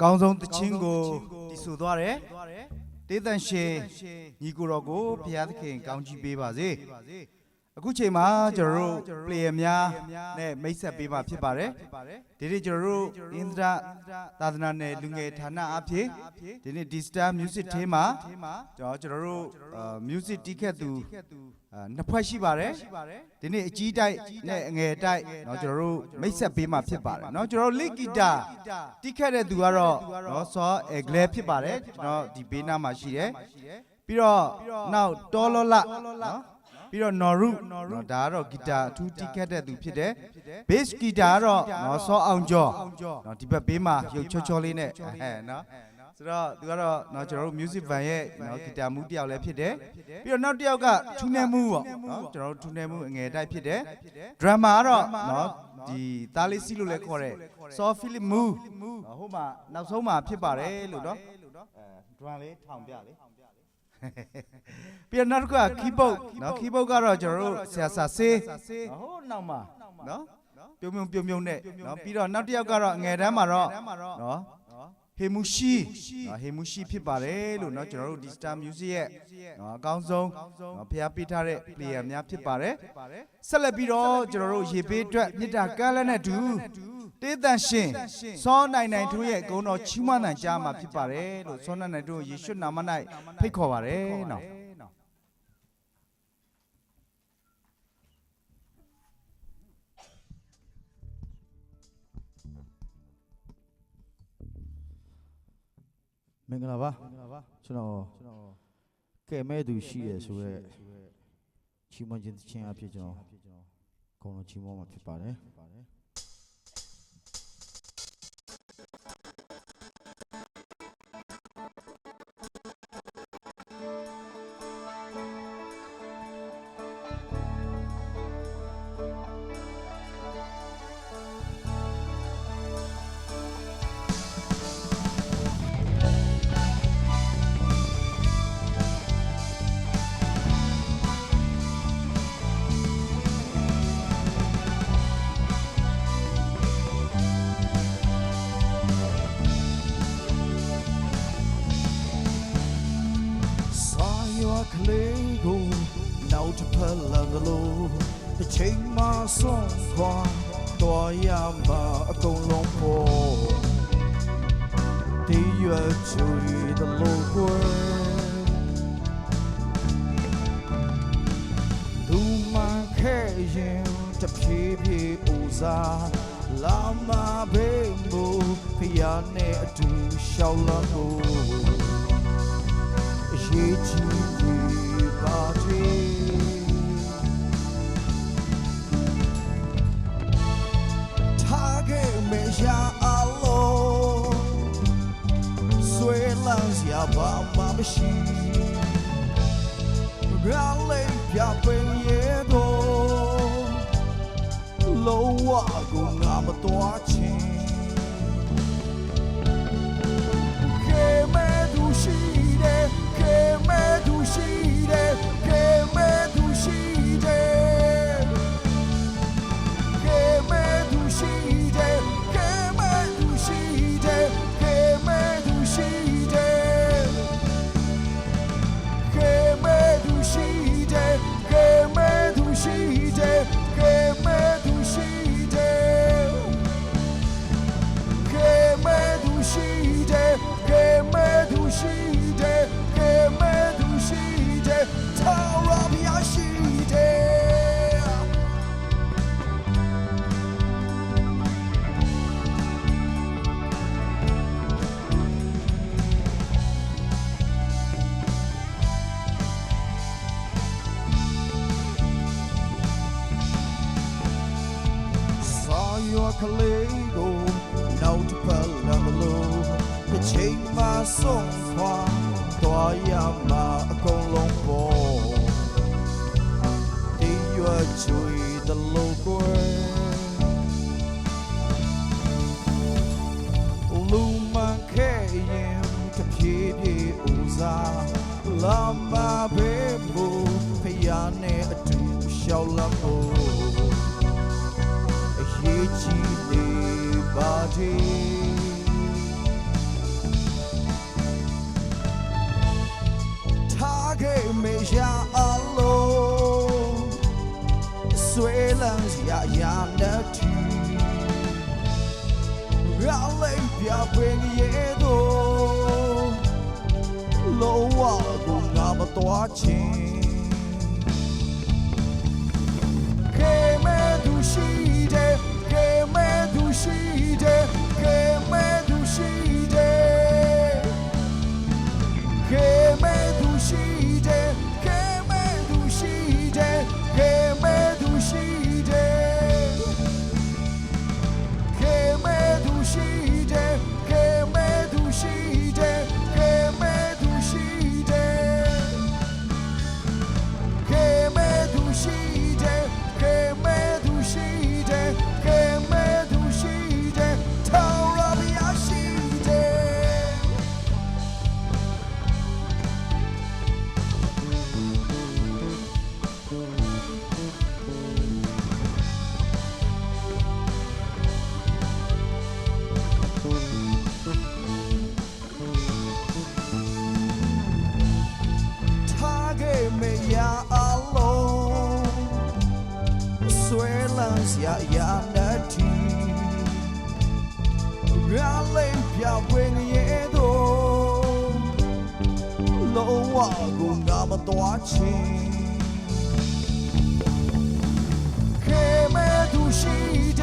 ကောင်းဆုံးတခြင်းကိုတည်ဆူသွားတယ်တေးသန့်ရှင်ညီကိုတော်ကိုဘုရားသခင်ကောင်းချီးပေးပါစေအခုချိန်မှာကျွန်တော်တို့ player များနဲ့မိတ်ဆက်ပေးမှာဖြစ်ပါတယ်ဒီနေ့ကျွန်တော်တို့အင်္ဒရာသာသနာနယ်လူငယ်ဌာနအဖြစ်ဒီနေ့ Digital Music Team မှာကျွန်တော်တို့ music တီးခတ်သူနှစ်ဖွဲ့ရှိပါတယ်ဒီနေ့အကြီးတိုက်နဲ့အငယ်တိုက်เนาะကျွန်တော်တို့မိတ်ဆက်ပေးမှာဖြစ်ပါတယ်เนาะကျွန်တော်တို့ lead guitar တီးခတ်တဲ့သူကတော့เนาะစောအဂလဲဖြစ်ပါတယ်ကျွန်တော်ဒီဘေးနားမှာရှိတယ်ပြီးတော့နောက်တောလောလเนาะပြီးတော့နော်ရုနော်ဒါကတော့ဂီတာအထူးတီးခတ်တဲ့သူဖြစ်တယ်ဘေ့စ်ဂီတာကတော့နော်စောအောင်ကျော်နော်ဒီဘက်ဘေးမှာရုပ်ချောချောလေးနဲ့နော်ဆိုတော့သူကတော့နော်ကျွန်တော်တို့ music van ရဲ့နော်ဂီတာမူတယောက်လည်းဖြစ်တယ်ပြီးတော့နောက်တစ်ယောက်ကထူးနယ်မှုပေါ့နော်ကျွန်တော်တို့ထူးနယ်မှုအငယ်တိုက်ဖြစ်တယ် drummer ကတော့နော်ဒီသားလေးစီးလို့လည်းခေါ်တယ်စောဖိလစ်မူဟိုမှာနောက်ဆုံးမှာဖြစ်ပါတယ်လို့နော်drum လေးထောင်ပြလေပြီးတော့နောက်တစ်ခုက keyboard နော် keyboard ကတော့ကျွန်တော်တို့ဆရာစာဆေးဟိုနောက်မှာနော်ပြုံမြုံနဲ့နော်ပြီးတော့နောက်တစ်ယောက်ကတော့ငယ်တန်းမှာတော့နော်ဟေမူရှိဖြစ်ပါတယ်လို့နော်ကျွန်တော်တို့ Digital Music ရဲ့နော်အကောင်းဆုံးဖျားပေးထားတဲ့ player များဖြစ်ပါတယ်ဆက်လက်ပြီးတော့ကျွန်တော်တို့ရေပေးအတွက်မြစ်တာကမ်းလက်နဲ့တူတေးသန့်ရှင်စောနိုင်နိုင်တို့ရဲ့ဂုဏ်တော်ချီးမွမ်းနိုင်ကြမှာဖြစ်ပါတယ်လို့စောနိုင်နိုင်တို့ယေရှုနာမ၌ဖိတ်ခေါ်ပါတယ်နော်မင်္ဂလာပါကျွန်တော်ကဲမဲ့သူရှိရဆိုရဲချီးမွမ်းခြင်းသခြင်းအဖြစ်ကျွန်တော်ဂုဏ်တော်ချီးမွမ်းမှာဖြစ်ပါတယ်ကလေးကိုနောက်တစ်ဖက်လမ်းကလို့တစ်ချိန်မှဆုံးခွာတော်ရမှာအကုန်လုံးပေါ်ဒီရွယ်ချူရတဲ့လောကလူမခဲရင်တဖြည်းဖြည်းပူစားလာမဘေးမူဖျားနဲ့အတူရှောက်လာဖို့ရေချီပါတီထားခဲ့မေရှာအလုံးဆွေလန်းစရာဘာမှမရှိရလေးပြပင်ရဲ့ကိုလုံးဝကိုငါမတော်ချင်ကလေးကိုနောက်တစ်ဖက်လမ်းလို့တစ်ချိန်မှဆုံးခွာတော်ရမှာအကုန်လုံးပေါ်ဒီရွယ်ချွေတဲ့လောကလူမခဲရင်တဖြည်းဖြည်းဦးစားလာမဘေးမူဖျားနဲ့အတူရှောက်လာဖို့ရေချီနေပါတီ နဲ့ထီရလေးပြပင်ရဲ့တော့လောဝကိုငါမတော်ချင်ကေမဲသူရှိတယ်ကေမဲသူရှိတယ်ကေမဲသူရှိတယ်ကေမဲသူရှိတယ်ကေမဲသူရှိတယ်ကေမဲသူရှိတယ်ကေမဲသူရှိတယ်ကေမဲသူရှိတယ်ကေမဲသူရှိတယ်ကေမဲသူရှိတယ်ကေမဲသူရှိတယ်ကေမဲသူရှိတယ်ထောင်ရပါရရှိတယ်ထားခဲ့မေရအလုံးဆွဲလန်းစရာရတဲ့တီရလေးပြဝင်ရဲ့တော့လောဝကိုငါမတော်ချင်ခေမဲသူရှိတ